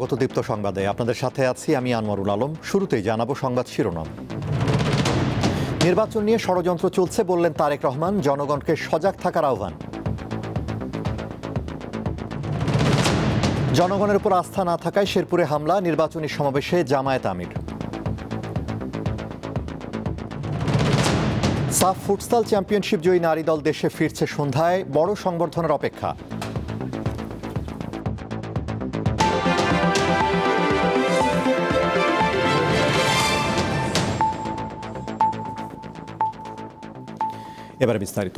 স্বাগত দীপ্ত সংবাদে। আপনাদের সাথে আছি আমি আনোয়ারুল আলম। শুরুতেই জানাবো সংবাদ শিরোনাম। নির্বাচন নিয়ে ষড়যন্ত্র চলছে বললেন তারেক রহমান, জনগণকে সজাগ থাকার আহ্বান। জনগণের উপর আস্থা না থাকায় শেরপুরে হামলা, নির্বাচনী সমাবেশে জামায়াত আমির। সাফ ফুটসাল চ্যাম্পিয়নশিপ জয়ী নারী দল দেশে ফিরছে সন্ধ্যায়, বড় সংবর্ধনার অপেক্ষা। এবারে বিস্তারিত।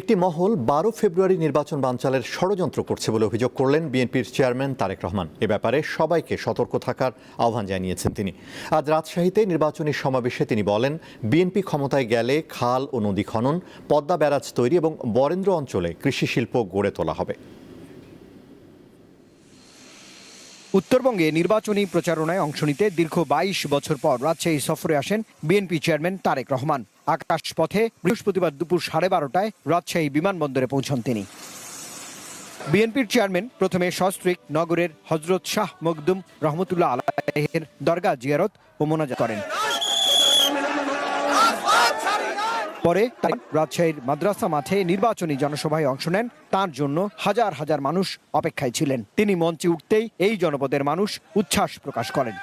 একটি মহল 12 ফেব্রুয়ারি নির্বাচন বানচালের ষড়যন্ত্র করছে বলে অভিযোগ করলেন বিএনপির চেয়ারম্যান তারেক রহমান। এ ব্যাপারে সবাইকে সতর্ক থাকার আহ্বান জানিয়েছেন তিনি। আজ রাজশাহীতে নির্বাচনী সমাবেশে তিনি বলেন, বিএনপি ক্ষমতায় গেলে খাল ও নদী খনন, পদ্মা ব্যারাজ তৈরি এবং বরেন্দ্র অঞ্চলে কৃষি শিল্প গড়ে তোলা হবে। উত্তরবঙ্গে নির্বাচনী প্রচারণায় অংশ নিতে দীর্ঘ 22 বছর পর রাজশাহী সফরে আসেন বিএনপি চেয়ারম্যান তারেক রহমান। আকাশপথে বৃহস্পতিবার দুপুর 12:30টায় রাজশাহী বিমানবন্দরে পৌঁছন তিনি। বিএনপির চেয়ারম্যান প্রথমে সস্ত্রীক নগরের হজরত শাহ মখদুম রহমতুল্লাহ আলাইহির দরগা জিয়ারত ও মোনাজাত করেন। পরে রাজশাহীর মাদ্রাসা মাঠে নির্বাচনী জনসভায় অংশ নেন। তার জন্য হাজার হাজার মানুষ অপেক্ষায় ছিলেন। তিনি মঞ্চে উঠতেই এই জনপদের মানুষ উচ্ছ্বাস প্রকাশ করেন।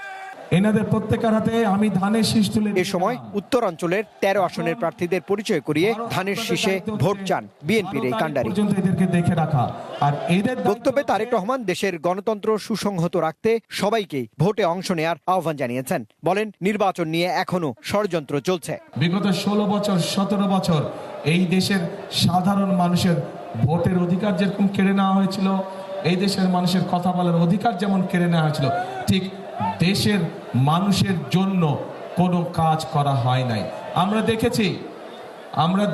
এনাদের প্রত্যেকের হাতে আমি ধানের শীষ তুলে। এ সময় উত্তরাঞ্চলের 13 আসনের প্রার্থীদের পরিচয় করিয়ে ধানের শীষে ভোট চান বিএনপির এই কাণ্ডারি। এদেরকে দেখে রাখা আর এদের বক্তব্যে তারেক রহমান দেশের গণতন্ত্র সুসংহত রাখতে সবাইকে ভোটে অংশ নেওয়ার আহ্বান জানিয়েছেন। বলেন, নির্বাচন নিয়ে এখনো ষড়যন্ত্র চলছে। বিগত 16 বছর 17 বছর এই দেশের সাধারণ মানুষের ভোটের অধিকার যেরকম কেড়ে নেওয়া হয়েছিল, এই দেশের মানুষের কথা বলার অধিকার যেমন কেড়ে নেওয়া হয়েছিল, ঠিক দেশের মানুষের জন্য কোনো কাজ করা হয় নাই। আমরা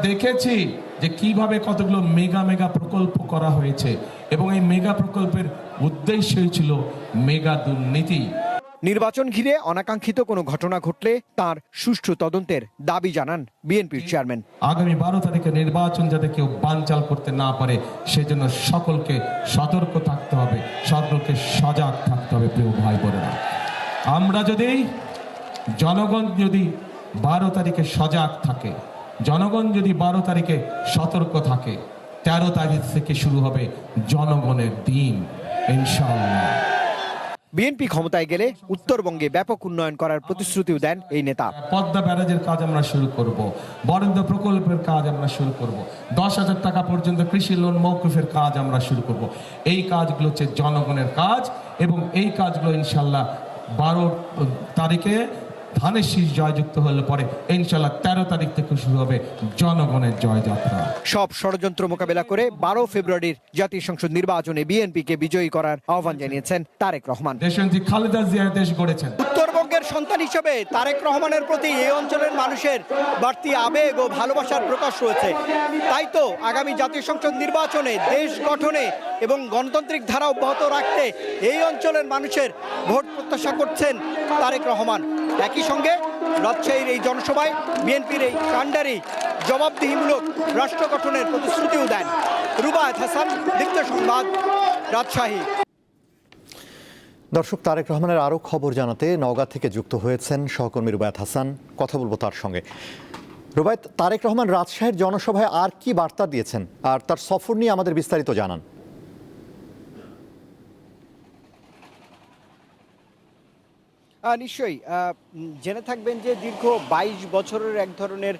দেখেছি যে কিভাবে কতগুলো মেগা প্রকল্প করা হয়েছে এবং এই মেগা প্রকল্পের উদ্দেশ্যই ছিল মেগা দুর্নীতি। নির্বাচন ঘিরে অনাকাঙ্ক্ষিত কোনো ঘটনা ঘটলে তার সুষ্ঠু তদন্তের দাবি জানান বিএনপির চেয়ারম্যান। আগামী 12 তারিখে নির্বাচন যাতে কেউ বানচাল করতে না পারে সেজন্য সকলকে সতর্ক থাকতে হবে, সকলকে সজাগ থাকতে হবে। প্রিয় ভাই বোনেরা, জনগণ যদি 12 তারিখে সজাগ থাকে, জনগণ যদি 12 তারিখে সতর্ক থাকে, 13 তারিখ থেকে শুরু হবে জনগণের দিন ইনশাআল্লাহ। বিএনপি ক্ষমতায় গেলে উত্তরবঙ্গে ব্যাপক উন্নয়ন করার প্রতিশ্রুতিও দেন এই নেতা। পদ্মা ব্যারাজের কাজ আমরা শুরু করব, বরেন্দ্র প্রকল্পের কাজ আমরা শুরু করব, 10,000 টাকা পর্যন্ত কৃষি লোন মওকুফের কাজ আমরা শুরু করব। এই কাজগুলো হচ্ছে জনগণের কাজ এবং এই কাজগুলো ইনশাল্লাহ 12 তারিখে ধানের শীষ জয়যুক্ত হলে পরে ইনশাল্লাহ 13 তারিখ থেকে শুরু হবে জনগণের জয়যাত্রা। সব ষড়যন্ত্র মোকাবেলা করে 12 ফেব্রুয়ারির জাতীয় সংসদ নির্বাচনে বিএনপিকে বিজয়ী করার আহ্বান জানিয়েছেন তারেক রহমান। দেশনেত্রী খালেদা জিয়া দেশ গড়েছেন। উত্তরবঙ্গের সন্তান হিসেবে তারেক রহমানের প্রতি এই অঞ্চলের মানুষের বাড়তি আবেগ ও ভালোবাসার প্রকাশ রয়েছে। তাই তো আগামী জাতীয় সংসদ নির্বাচনে দেশ গঠনে এবং গণতান্ত্রিক ধারা অব্যাহত রাখতে এই অঞ্চলের মানুষের ভোট প্রত্যাশা করছেন তারেক রহমান। একই সঙ্গে রাজশাহীর এই জনসভায় বিএনপির এই কাণ্ডারি জবাবদিহিমূলক রাষ্ট্র গঠনের প্রতিশ্রুতিও দেন। রুবায়েত হাসান, দীপ্ত সংবাদ, রাজশাহী। দর্শক, তারেক রহমানের আরও খবর জানাতে নওগাঁ থেকে যুক্ত হয়েছেন সহকর্মী রুবায়েত হাসান। কথা বলবো তার সঙ্গে। রুবায়েত, তারেক রহমান রাজশাহীর জনসভায় আর কি বার্তা দিয়েছেন আর তার সফর নিয়ে আমাদের বিস্তারিত জানান। নিশ্চয়ই জেনে থাকবেন যে দীর্ঘ 22 বছরের এক ধরনের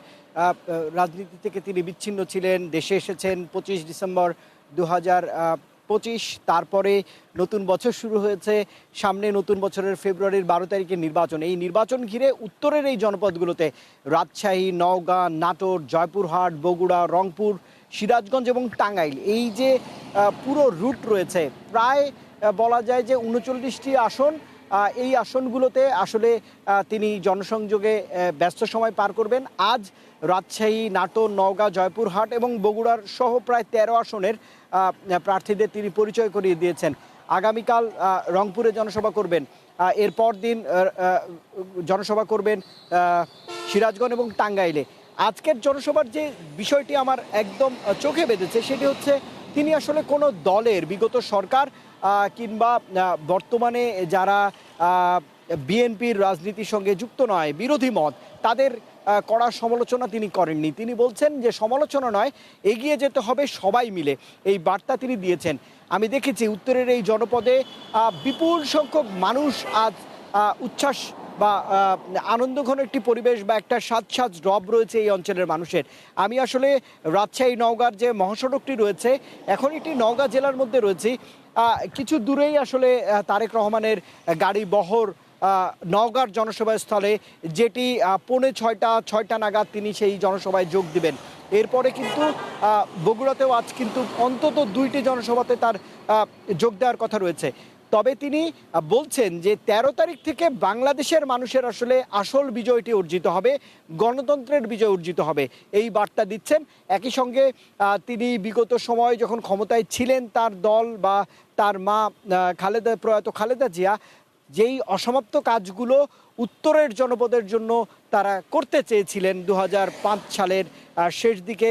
রাজনীতি থেকে তিনি বিচ্ছিন্ন ছিলেন। দেশে এসেছেন 25 ডিসেম্বর 2025। তারপরে নতুন বছর শুরু হয়েছে, সামনে নতুন বছরের ফেব্রুয়ারির 12 তারিখের নির্বাচন। এই নির্বাচন ঘিরে উত্তরের এই জনপদগুলোতে রাজশাহী, নওগাঁ, নাটোর, জয়পুরহাট, বগুড়া, রংপুর, সিরাজগঞ্জ এবং টাঙ্গাইল, এই যে পুরো রুট রয়েছে, প্রায় বলা যায় যে 39টি আসন। এই আসনগুলোতে আসলে তিনি জনসংযোগে ব্যস্ত সময় পার করবেন। আজ রাজশাহী, নাটোর, নওগাঁ, জয়পুরহাট এবং বগুড়ার সহ প্রায় 13 আসনের প্রার্থীদের তিনি পরিচয় করিয়ে দিয়েছেন। আগামীকাল রংপুরে জনসভা করবেন, এরপর দিন জনসভা করবেন সিরাজগঞ্জ এবং টাঙ্গাইলে। আজকের জনসভার যে বিষয়টি আমার একদম চোখে বেঁধেছে সেটি হচ্ছে তিনি আসলে কোনো দলের, বিগত সরকার কিংবা বর্তমানে যারা বিএনপির রাজনীতির সঙ্গে যুক্ত নয়, বিরোধী মত, তাদের কড়া সমালোচনা তিনি করেননি। তিনি বলছেন যে সমালোচনা নয়, এগিয়ে যেতে হবে সবাই মিলে, এই বার্তা তিনি দিয়েছেন। আমি দেখেছি উত্তরের এই জনপদে বিপুল সংখ্যক মানুষ আজ উচ্ছ্বাস বা আনন্দঘন একটি পরিবেশ বা একটা সাজ রব রয়েছে এই অঞ্চলের মানুষের। আমি আসলে রাজশাহী নওগাঁর যে মহাসড়কটি রয়েছে, এখন এটি নওগাঁ জেলার মধ্যে রয়েছি, কিছু দূরেই আসলে তারেক রহমানের গাড়ি বহর নওগাঁর জনসভা স্থলে, যেটি 6:45 নাগাদ তিনি সেই জনসভায় যোগ দিবেন। এরপরে কিন্তু বগুড়াতেও আজ কিন্তু অন্তত 2টি জনসভাতে তার যোগ দেওয়ার কথা রয়েছে। তবে তিনি বলছেন যে 13 তারিখ থেকে বাংলাদেশের মানুষের আসলে আসল বিজয়টি অর্জিত হবে, গণতন্ত্রের বিজয় অর্জিত হবে, এই বার্তা দিচ্ছেন। একই সঙ্গে তিনি বিগত সময় যখন ক্ষমতায় ছিলেন, তার দল বা তার মা প্রয়াত খালেদা জিয়া যেই অসমাপ্ত কাজগুলো উত্তরের জনপদের জন্য তারা করতে চেয়েছিলেন, 2005 সালের শেষ দিকে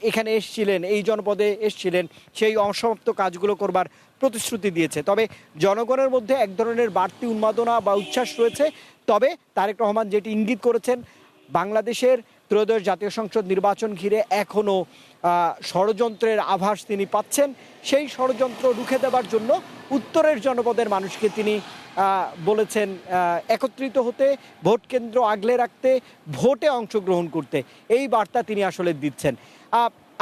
এখানে এসেছিলেন, এই জনপদে এসেছিলেন, সেই অসমাপ্ত কাজগুলো করবার প্রতিশ্রুতি দিয়েছে। তবে জনগণের মধ্যে এক ধরনের বাড়তি উন্মাদনা বা উচ্ছ্বাস রয়েছে। তবে তারেক রহমান যেটি ইঙ্গিত করেছেন, বাংলাদেশের ত্রয়োদশ জাতীয় সংসদ নির্বাচন ঘিরে এখনও ষড়যন্ত্রের আভাস তিনি পাচ্ছেন। সেই ষড়যন্ত্র রুখে দেওয়ার জন্য উত্তরের জনপদের মানুষকে তিনি বলেছেন একত্রিত হতে, ভোট কেন্দ্র আগলে রাখতে, ভোটে অংশগ্রহণ করতে। এই বার্তা তিনি আসলে দিচ্ছেন।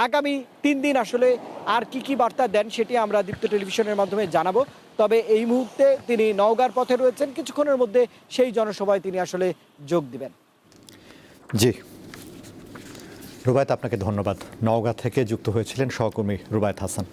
আগামী 3 দিন আসলে আর কি বার্তা দেন সেটি আমরা দীপ্ত টেলিভিশনের মাধ্যমে জানাবো। তবে এই মুহূর্তে তিনি নওগাঁর পথে রয়েছেন, কিছুক্ষণের মধ্যে সেই জনসভায় তিনি আসলে যোগ দিবেন। জি রুবায়েত, আপনাকে ধন্যবাদ। নওগাঁ থেকে যুক্ত হয়েছিলেন সহকর্মী রুবায়েত হাসান।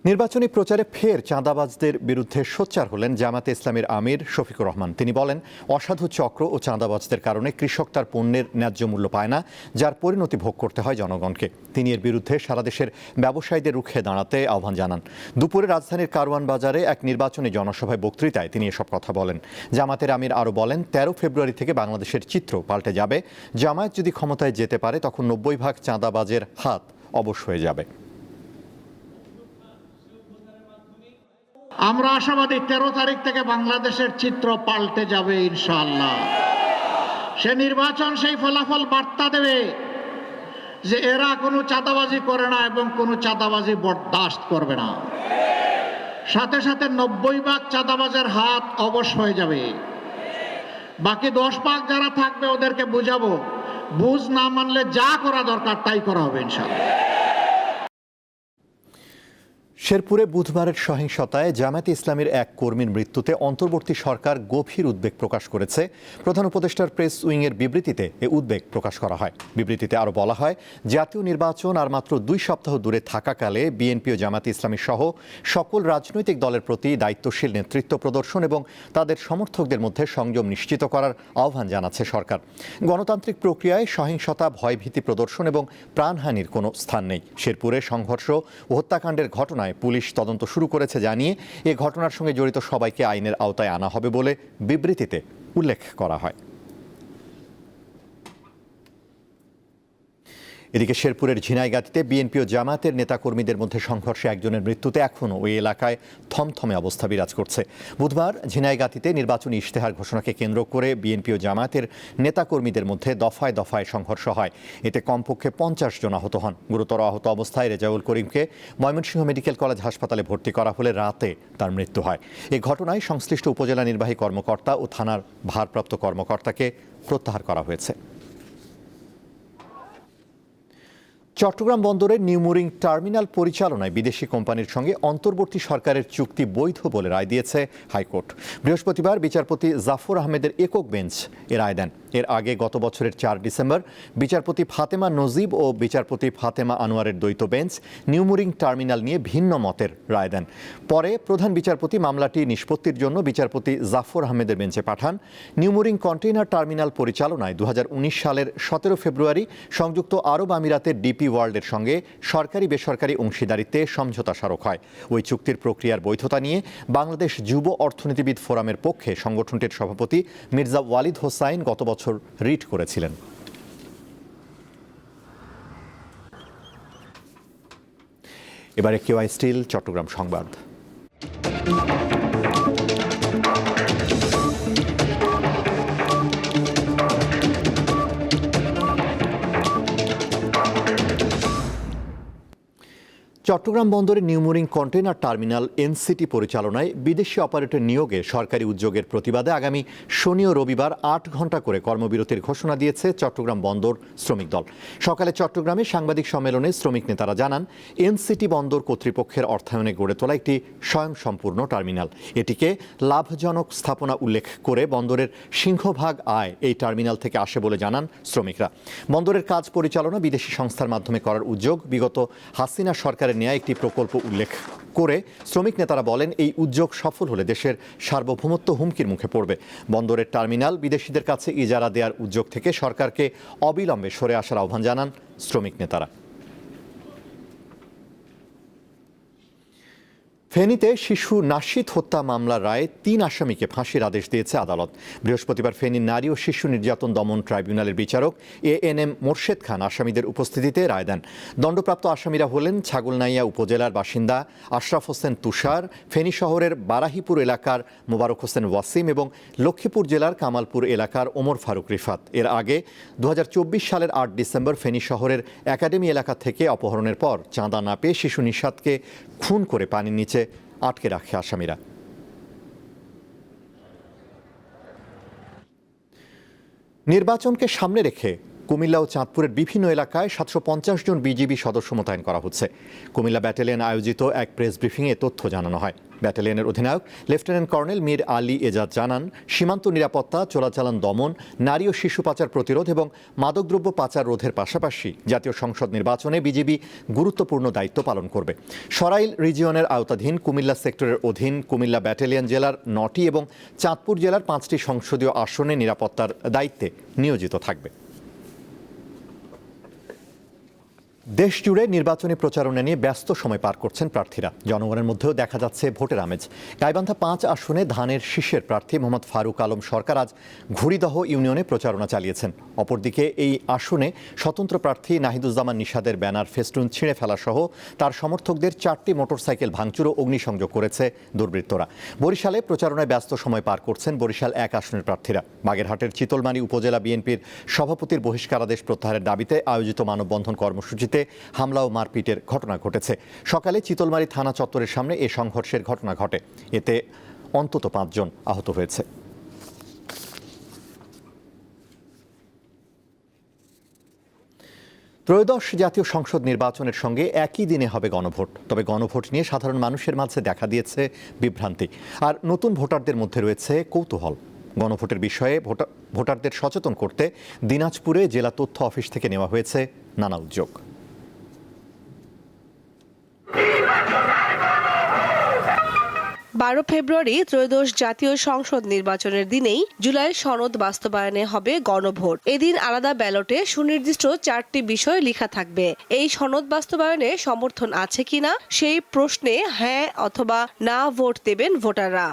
নির্বাচনী প্রচারে ফের চাঁদাবাজদের বিরুদ্ধে সোচ্চার হলেন জামাতে ইসলামীর আমির শফিকুর রহমান। তিনি বলেন, অসাধু চক্র ও চাঁদাবাজদের কারণে কৃষক তার পণ্যের ন্যায্য মূল্য পায় না, যার পরিণতি ভোগ করতে হয় জনগণকে। তিনি এর বিরুদ্ধে সারা দেশের ব্যবসায়ীদের রুখে দাঁড়াতে আহ্বান জানান। দুপুরে রাজধানীর কারওয়ান বাজারে এক নির্বাচনী জনসভায় বক্তৃতায় তিনি এসব কথা বলেন। জামাতের আমির আরও বলেন, 13 ফেব্রুয়ারি থেকে বাংলাদেশের চিত্র পাল্টে যাবে। জামায়াত যদি ক্ষমতায় যেতে পারে, তখন 90% চাঁদাবাজের হাত অবশ হয়ে যাবে। আমরা আশাবাদী 13 তারিখ থেকে বাংলাদেশের চিত্র পাল্টে যাবে ইনশাআল্লাহ। সে নির্বাচন সেই ফলাফল বার্তা দেবে যে এরা কোনো চাঁদাবাজি করে না এবং কোনো চাঁদাবাজি বরদাস্ত করবে না। সাথে সাথে 90% চাঁদাবাজের হাত অবশ হয়ে যাবে। বাকি 10% যারা থাকবে ওদেরকে বুঝাবো, বুঝ না মানলে যা করা দরকার তাই করা হবে ইনশাআল্লাহ। শেরপুরে বুধবারের সহিংসতায় জামায়াতে ইসলামীর এক কর্মীর মৃত্যুতে অন্তর্বর্তী সরকার গভীর উদ্বেগ প্রকাশ করেছে। প্রধান উপদেষ্টার প্রেস উইংয়ের বিবৃতিতে এ উদ্বেগ প্রকাশ করা হয়। বিবৃতিতে আরও বলা হয়, জাতীয় নির্বাচন আর মাত্র 2 সপ্তাহ দূরে থাকাকালে বিএনপি ও জামায়াতে ইসলামী সহ সকল রাজনৈতিক দলের প্রতি দায়িত্বশীল নেতৃত্ব প্রদর্শন এবং তাদের সমর্থকদের মধ্যে সংযম নিশ্চিত করার আহ্বান জানাচ্ছে সরকার। গণতান্ত্রিক প্রক্রিয়ায় সহিংসতা, ভয়ভীতি প্রদর্শন এবং প্রাণহানির কোনো স্থান নেই। শেরপুরে সংঘর্ষ ও হত্যাকাণ্ডের ঘটনায় পুলিশ তদন্ত শুরু করেছে জানিয়ে এ ঘটনার সঙ্গে জড়িত সবাইকে আইনের আওতায় আনা হবে বলে বিবৃতিতে উল্লেখ করা হয়। এদিকে শেরপুরের ঝিনাইগাতীতে বিএনপি ও জামায়াতের নেতাকর্মীদের মধ্যে সংঘর্ষে একজনের মৃত্যুতে এখনও ওই এলাকায় থমথমে অবস্থা বিরাজ করছে। বুধবার ঝিনাইগাতীতে নির্বাচনী ইশতেহার ঘোষণাকে কেন্দ্র করে বিএনপি ও জামায়াতের নেতাকর্মীদের মধ্যে দফায় দফায় সংঘর্ষ হয়। এতে কমপক্ষে 50 জন আহত হন। গুরুতর আহত অবস্থায় রেজাউল করিমকে ময়মনসিংহ মেডিকেল কলেজ হাসপাতালে ভর্তি করা হলে রাতে তার মৃত্যু হয়। এ ঘটনায় সংশ্লিষ্ট উপজেলা নির্বাহী কর্মকর্তা ও থানার ভারপ্রাপ্ত কর্মকর্তাকে প্রত্যাহার করা হয়েছে। চট্টগ্রাম বন্দরের নিউমুরিং টার্মিনাল পরিচালনায় বিদেশি কোম্পানির সঙ্গে অন্তর্বর্তী সরকারের চুক্তি বৈধ বলে রায় দিয়েছে হাইকোর্ট। বৃহস্পতিবার বিচারপতি জাফর আহমেদের একক বেঞ্চ এ রায় দেন। এর আগে গত বছরের 4 ডিসেম্বর বিচারপতি ফাতেমা নজিব ও বিচারপতি ফাতেমা আনোয়ারের দ্বৈত বেঞ্চ নিউমুরিং টার্মিনাল নিয়ে ভিন্ন মতের রায় দেন। পরে প্রধান বিচারপতি মামলাটি নিষ্পত্তির জন্য বিচারপতি জাফর আহমেদের বেঞ্চে পাঠান। নিউমুরিং কন্টেইনার টার্মিনাল পরিচালনায় 2019 সালের 17 ফেব্রুয়ারি সংযুক্ত আরব আমিরাতের ডিপি ওয়ার্ল্ডের সঙ্গে সরকারি বেসরকারি অংশীদারিত্বে সমঝোতা স্মারক হয়। ওই চুক্তির প্রক্রিয়ার বৈধতা নিয়ে বাংলাদেশ যুব অর্থনীতিবিদ ফোরামের পক্ষে সংগঠনটির সভাপতি মির্জা ওয়ালিদ হোসাইন গত বছর রিট করেছিলেন। এবারে কেওয়াই স্টিল চট্টগ্রাম সংবাদ। চট্টগ্রাম বন্দরে নিউমুরিং কন্টেইনার টার্মিনাল এনসিটি পরিচালনায় বিদেশি অপারেটর নিয়োগে সরকারি উদ্যোগের প্রতিবাদে আগামী শনি ও রবিবার ৮ ঘণ্টা করে কর্মবিরতির ঘোষণা দিয়েছে চট্টগ্রাম বন্দর শ্রমিক দল। সকালে চট্টগ্রামে সাংবাদিক সম্মেলনে শ্রমিক নেতারা জানান, এনসিটি বন্দর কর্তৃপক্ষের অর্থায়নে গড়ে তোলা একটি স্বয়ংসম্পূর্ণ টার্মিনাল। এটিকে লাভজনক স্থাপনা উল্লেখ করে বন্দরের সিংহভাগ আয় এই টার্মিনাল থেকে আসে বলে জানান শ্রমিকরা। বন্দরের কাজ পরিচালনা বিদেশি সংস্থার মাধ্যমে করার উদ্যোগ বিগত হাসিনা সরকারের নেয়া একটি প্রকল্প উল্লেখ করে শ্রমিক নেতারা বলেন, এই উদ্যোগ সফল হলে দেশের সার্বভৌমত্ব হুমকির মুখে পড়বে। বন্দরের টার্মিনাল বিদেশিদের কাছে ইজারা দেওয়ার উদ্যোগ থেকে সরকারকে অবিলম্বে সরে আসার আহ্বান জানান শ্রমিক নেতারা। ফেনীতে শিশু নাশিদ হত্যা মামলার রায়ে ৩ আসামিকে ফাঁসির আদেশ দিয়েছে আদালত। বৃহস্পতিবার ফেনীর নারী ও শিশু নির্যাতন দমন ট্রাইব্যুনালের বিচারক ANM মোর্শেদ খান আসামিদের উপস্থিতিতে রায় দেন। দণ্ডপ্রাপ্ত আসামিরা হলেন ছাগলনাইয়া উপজেলার বাসিন্দা আশরাফ হোসেন তুষার, ফেনী শহরের বারাহিপুর এলাকার মোবারক হোসেন ওয়াসিম এবং লক্ষ্মীপুর জেলার কামালপুর এলাকার ওমর ফারুক রিফাত। এর আগে 2024 সালের 8 ডিসেম্বর ফেনী শহরের একাডেমি এলাকা থেকে অপহরণের পর চাঁদা না পেয়ে শিশু নিশাদকে খুন করে পানির নিচে আটকে রাখে আসামিরা। নির্বাচনকে সামনে রেখে কুমিল্লা ও চাঁদপুরের বিভিন্ন এলাকায় 750 জন বিজিবি সদস্য মোতায়েন করা হচ্ছে। কুমিল্লা ব্যাটালিয়ন আয়োজিত এক প্রেস ব্রিফিংয়ে তথ্য জানানো হয়। ব্যাটালিয়নের অধিনায়ক লেফটেন্যান্ট কর্নেল মীর আলী এজাজ জানান, সীমান্ত নিরাপত্তা, চোরাচালান দমন, নারী ও শিশু পাচার প্রতিরোধ এবং মাদকদ্রব্য পাচার রোধের পাশাপাশি জাতীয় সংসদ নির্বাচনে বিজিবি গুরুত্বপূর্ণ দায়িত্ব পালন করবে। সরাইল রিজিয়নের আওতাধীন কুমিল্লা সেক্টরের অধীন কুমিল্লা ব্যাটালিয়ন জেলার 9টি এবং চাঁদপুর জেলার 5টি সংসদীয় আসনে নিরাপত্তার দায়িত্বে নিয়োজিত থাকবে। দেশ জুড়ে নির্বাচনী প্রচারণা নিয়ে ব্যস্ত সময় পার করছেন প্রার্থীরা। জনগণের মধ্যেও দেখা যাচ্ছে ভোটের আমেজ। গাইবান্ধা 5 আসনে ধানের শীষের প্রার্থী মোহাম্মদ ফারুক আলম সরকার আজ ঘুড়িদহ ইউনিয়নে প্রচারণা চালিয়েছেন। অপরদিকে এই আসনে স্বতন্ত্র প্রার্থী নাহিদুজ্জামান নিশাদের ব্যানার ফেস্টুন ছিঁড়ে ফেলা সহ তার সমর্থকদের 4টি মোটরসাইকেল ভাঙচুর ও অগ্নিসংযোগ করেছে দুর্বৃত্তরা। বরিশালে প্রচারণায় ব্যস্ত সময় পার করছেন বরিশাল 1 আসনের প্রার্থীরা। বাগেরহাটের চিতলমারী উপজেলা বিএনপির সভাপতির বহিষ্কারাদেশ প্রত্যাহারের দাবিতে আয়োজিত মানববন্ধন কর্মসূচিতে হামলা ও মারপিটের ঘটনা ঘটেছে। সকালে চিতলমারী থানা চত্বরের সামনে এ সংঘর্ষের ঘটনা ঘটে। এতে অন্তত 5 জন আহত হয়েছে। ত্রয়োদশ জাতীয় সংসদ নির্বাচনের সঙ্গে একই দিনে হবে গণভোট। তবে গণভোট নিয়ে সাধারণ মানুষের মাঝে দেখা দিয়েছে বিভ্রান্তি, আর নতুন ভোটারদের মধ্যে রয়েছে কৌতূহল। গণভোটের বিষয়ে ভোটারদের সচেতন করতে দিনাজপুরে জেলা তথ্য অফিস থেকে নেওয়া হয়েছে নানা উদ্যোগ। 12 ফেব্রুয়ারি ত্রয়োদশ জাতীয় সংসদ নির্বাচনের দিনেই জুলাই সনদ বাস্তবায়নে হবে গণভোট। এদিন আলাদা ব্যালটে সুনির্দিষ্ট 4টি বিষয় লেখা থাকবে। এই সনদ বাস্তবায়নে সমর্থন আছে কিনা সেই প্রশ্নে হ্যাঁ অথবা না ভোট দেবেন ভোটাররা।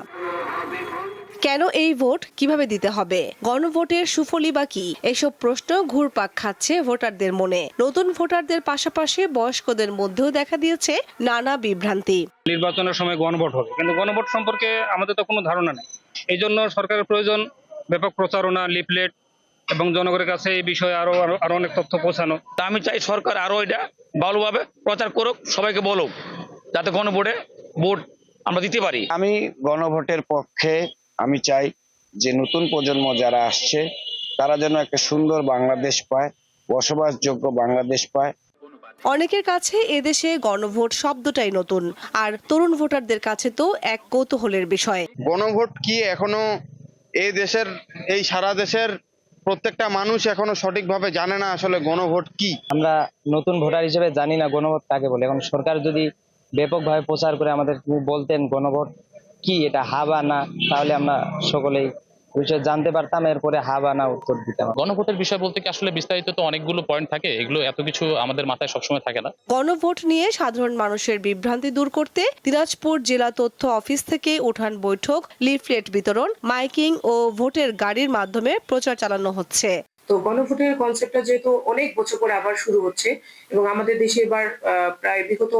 কেন এই ভোট, কিভাবে দিতে হবে, গণভোটের সুফলই বা কি, এসব প্রশ্ন ঘুরপাক খাচ্ছে ভোটারদের মনে। নতুন ভোটারদের পাশাপাশি বয়স্কদের মধ্যেও দেখা দিয়েছে নানা বিভ্রান্তি। নির্বাচনের সময় গণভোট হবে, কিন্তু গণভোট সম্পর্কে আমাদের তো কোনো ধারণা নেই। এই জন্য সরকারের প্রয়োজন ব্যাপক প্রচারণা, লিফলেট এবং জনগণের কাছে এই বিষয়ে আরো অনেক তথ্য পৌঁছানো। তা আমি চাই সরকার আরো এটা ভালোভাবে প্রচার করুক, সবাইকে বলুক, যাতে গণভোটে ভোট আমরা দিতে পারি। আমি গণভোটের পক্ষে। আমি চাই যে নতুন প্রজন্ম যারা আসছে তারা যেন একটা সুন্দর বাংলাদেশ পায়, বসবাসযোগ্য বাংলাদেশ পায়। অনেকের কাছে এদেশে গণভোট শব্দটাই নতুন, আর তরুণ ভোটারদের কাছে তো এক কৌতূহলের বিষয়। গণভোট কি এখনো এই দেশের, এই সারা দেশের প্রত্যেকটা মানুষ এখনো সঠিকভাবে জানে না আসলে গণভোট কি। আমরা নতুন ভোটার হিসেবে জানি না গণভোট কাকে বলে। এখন সরকার যদি ব্যাপকভাবে প্রচার করে আমাদের বলতেন গণভোট কি, এটা হা বা না, তাহলে আমরা সকলেই বিষয় জানতে পারতাম, এরপরে হা বা না উত্তর দিতাম। গণভোটের বিষয় বলতে কি আসলে বিস্তারিত তো অনেকগুলো পয়েন্ট থাকে, এগুলো এত কিছু আমাদের মাথায় সবসময় থাকে না। গণভোট নিয়ে সাধারণ মানুষের বিভ্রান্তি দূর করতে দিনাজপুর জেলা তথ্য অফিস থেকে উঠান বৈঠক, লিফলেট বিতরণ, মাইকিং ও ভোটের গাড়ির মাধ্যমে প্রচার চালানো হচ্ছে। তো গণভোটের কনসেপ্টটা যেহেতু অনেক বছর পরে আবার শুরু হচ্ছে এবং আমাদের দেশে এবার প্রায় বিগত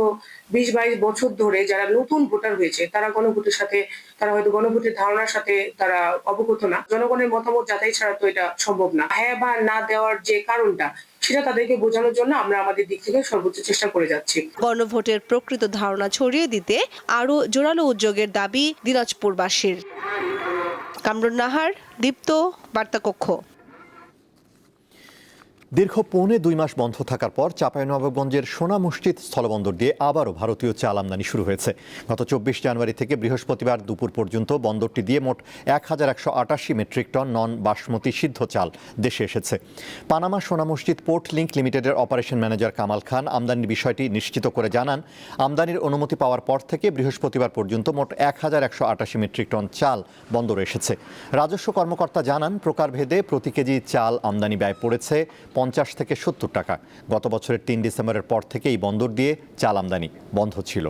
20-22 বছর ধরে যারা নতুন ভোটার হয়েছে তারা গণভোটের সাথে, তারা হয়তো গণভোটের ধারণার সাথে তারা অবগত না। জনগণের মতামত যাচাই ছাড়া তো এটা সম্ভব না। হ্যাঁ বা না দেওয়ার যে কারণটা সেটা তাদেরকে বোঝানোর জন্য আমরা আমাদের দিক থেকে সর্বোচ্চ চেষ্টা করে যাচ্ছি। গণভোটের প্রকৃত ধারণা ছড়িয়ে দিতে আরও জোরালো উদ্যোগের দাবি দিনাজপুরবাসীর। কামরুন নাহার, দীপ্ত, বার্তাকক্ষ। দীর্ঘ 2.25 মাস বন্ধ থাকার পর চাঁপাইনবাবগঞ্জের সোনা মসজিদ স্থলবন্দর দিয়ে আবারও ভারতীয় চাল আমদানি শুরু হয়েছে। গত 24 জানুয়ারি থেকে বৃহস্পতিবার দুপুর পর্যন্ত বন্দরটি দিয়ে মোট 1188 মেট্রিক টন নন বাসমতি সিদ্ধ চাল দেশে এসেছে। পানামা সোনা মসজিদ পোর্ট লিংক লিমিটেডের অপারেশন ম্যানেজার কামাল খান আমদানির বিষয়টি নিশ্চিত করে জানান, আমদানির অনুমতি পাওয়ার পর থেকে বৃহস্পতিবার পর্যন্ত মোট 1188 মেট্রিক টন চাল বন্দরে এসেছে। রাজস্ব কর্মকর্তা জানান, প্রকারভেদে প্রতি কেজি চাল আমদানি ব্যয় পড়েছে 50 থেকে 70 টাকা। গত বছরের 3 ডিসেম্বরের পর থেকে এই বন্দর দিয়ে চাল আমদানি বন্ধ ছিল।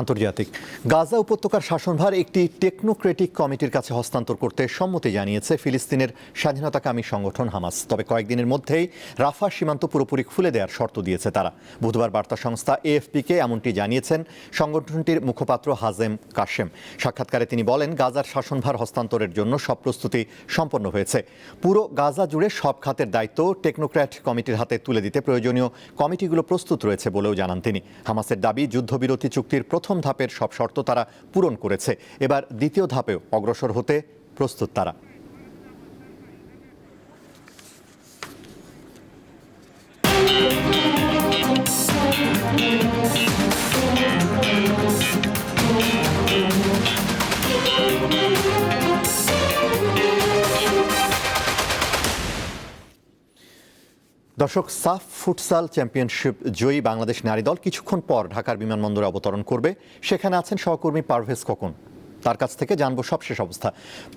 আন্তর্জাতিক গাজা উপত্যকার শাসনভার একটি টেকনোক্রেটিক কমিটির কাছে হস্তান্তর করতে সম্মতি জানিয়েছে ফিলিস্তিনের স্বাধীনতাকামী সংগঠন হামাস। তবে কয়েকদিনের মধ্যেই রাফা সীমান্ত পুরোপুরি খুলে দেওয়ার শর্ত দিয়েছে তারা। বুধবার বার্তা সংস্থা এএফপিকে এমনটি জানিয়েছেন সংগঠনটির মুখপাত্র হাজেম কাশেম। সাক্ষাৎকারে তিনি বলেন, গাজার শাসনভার হস্তান্তরের জন্য সব প্রস্তুতি সম্পন্ন হয়েছে। পুরো গাজা জুড়ে সব খাতের দায়িত্ব টেকনোক্র্যাট কমিটির হাতে তুলে দিতে প্রয়োজনীয় কমিটিগুলো প্রস্তুত রয়েছে বলেও জানান তিনি। হামাসের দাবি, যুদ্ধবিরতি চুক্তির প্রথম ধাপের সব শর্ত তারা পূরণ করেছে। এবার দ্বিতীয় ধাপেও অগ্রসর হতে প্রস্তুত তারা। দর্শক, সাফ ফুটসাল চ্যাম্পিয়নশিপ জয়ী বাংলাদেশ নারী দল কিছুক্ষণ পর ঢাকার বিমানবন্দরে অবতরণ করবে। সেখানে আছেন সহকর্মী পারভেজ খোকন। তার কাছ থেকে জানবো সবশেষ অবস্থা।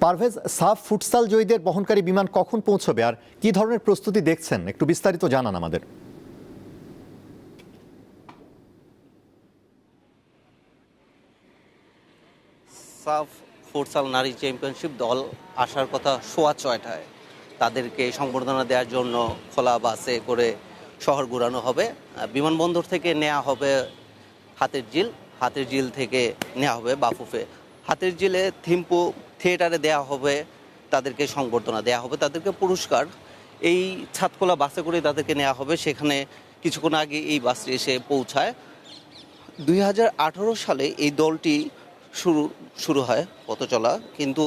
পারভেজ, সাফ ফুটসাল জয়ীদের বহনকারী বিমান কখন পৌঁছবে আর কি ধরনের প্রস্তুতি দেখছেন, একটু বিস্তারিত জানান আমাদের। সাফ ফুটসাল নারী চ্যাম্পিয়নশিপ দল আসার কথা 6:15টায়। তাদেরকে সংবর্ধনা দেওয়ার জন্য খোলা বাসে করে শহর ঘোরানো হবে। বিমানবন্দর থেকে নেওয়া হবে হাতের ঝিল থেকে নেওয়া হবে বাফুফে। হাতের ঝিলে থিম্পু থিয়েটারে দেওয়া হবে, তাদেরকে সংবর্ধনা দেওয়া হবে, তাদেরকে পুরস্কার। এই ছাদখোলা বাসে করে তাদেরকে নেওয়া হবে। সেখানে কিছুক্ষণ আগে এই বাসটি এসে পৌঁছায়। 2018 সালে এই দলটি শুরু হয় পথ চলা, কিন্তু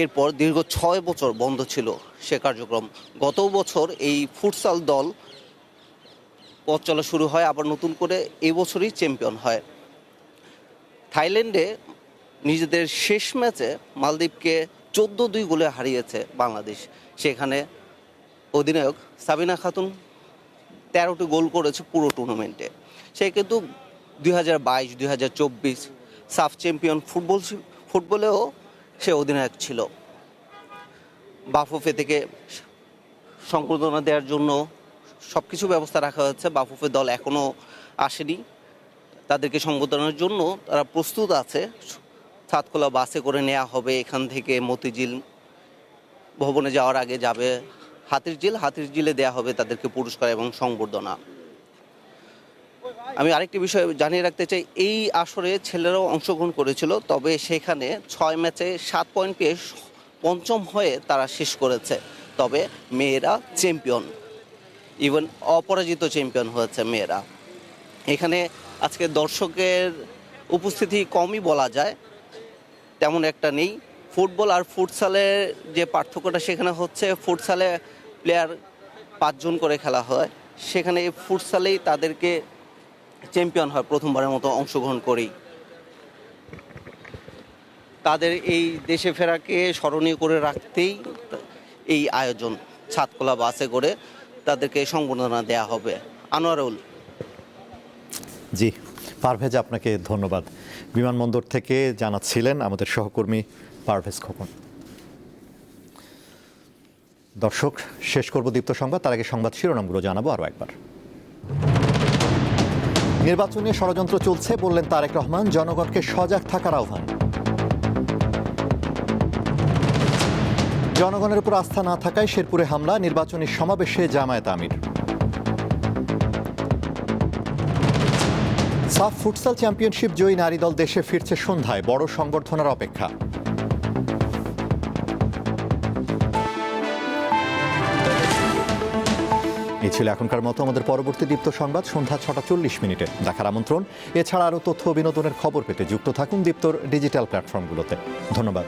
এরপর দীর্ঘ 6 বছর বন্ধ ছিল সে কার্যক্রম। গত বছর এই ফুটসাল দল পথ চলা শুরু হয়, আবার নতুন করে এই বছরই চ্যাম্পিয়ন হয়। থাইল্যান্ডে নিজেদের শেষ ম্যাচে মালদ্বীপকে 14-2 গোলে হারিয়েছে বাংলাদেশ। সেখানে অধিনায়ক সাবিনা খাতুন 13টি গোল করেছে পুরো টুর্নামেন্টে। সে কিন্তু 2022-2024 সাফ চ্যাম্পিয়ন ফুটবলেও সে অধিনায়ক ছিল। বাফুফে থেকে সংবর্ধনা দেওয়ার জন্য সব কিছু ব্যবস্থা রাখা হয়েছে। বাফুফে দল এখনও আসেনি, তাদেরকে সংবর্ধনার জন্য তারা প্রস্তুত আছে। ছাদখোলা বাসে করে নেওয়া হবে, এখান থেকে মতিঝিল ভবনে যাওয়ার আগে যাবে হাতির ঝিলে দেওয়া হবে তাদেরকে পুরস্কার এবং সংবর্ধনা। আমি আরেকটি বিষয় জানিয়ে রাখতে চাই, এই আসরে ছেলেরাও অংশগ্রহণ করেছিল, তবে সেখানে 6 ম্যাচে 7 পয়েন্ট পেয়ে পঞ্চম হয়ে তারা শেষ করেছে। তবে মেয়েরা চ্যাম্পিয়ন, ইভেন অপরাজিত চ্যাম্পিয়ন হয়েছে মেয়েরা। এখানে আজকে দর্শকের উপস্থিতি কমই বলা যায়, তেমন একটা নেই। ফুটবল আর ফুটসালের যে পার্থক্যটা সেখানে হচ্ছে, ফুটসালে প্লেয়ার 5 জন করে খেলা হয়, সেখানে ফুটসালেই তাদেরকে চ্যাম্পিয়ন হয় প্রথমবারের মতো অংশগ্রহণ করেই। তাদের এই দেশে ফেরাকে স্মরণীয় করে রাখতেই এই আয়োজন। ছাদখোলা বাসে করে তাদেরকে সংবর্ধনা দেওয়া হবে। আনোয়ারুল। জি পারভেজ, আপনাকে ধন্যবাদ। বিমানবন্দর থেকে জানাচ্ছিলেন আমাদের সহকর্মী পারভেজ খোকন। দর্শক, শেষ করব দীপ্ত সংবাদ, তার আগে সংবাদ শিরোনামগুলো জানাবো আরও একবার। নির্বাচনে ষড়যন্ত্র চলছে বললেন তারেক রহমান, জনগণকে সজাগ থাকার আহ্বান। জনগণের উপর আস্থা না থাকায় শেরপুরে হামলা, নির্বাচনী সমাবেশে জামায়াত আমির। সাফ ফুটসাল চ্যাম্পিয়নশিপ জয়ী নারী দল দেশে ফিরছে সন্ধ্যায়, বড় সংবর্ধনার অপেক্ষা। এই ছিল এখনকার মতো। আমাদের পরবর্তী দীপ্ত সংবাদ সন্ধ্যা 6:40 দেখার আমন্ত্রণ। এছাড়া আরও তথ্য ও বিনোদনের খবর পেতে যুক্ত থাকুন দীপ্তর ডিজিটাল প্ল্যাটফর্মগুলোতে। ধন্যবাদ।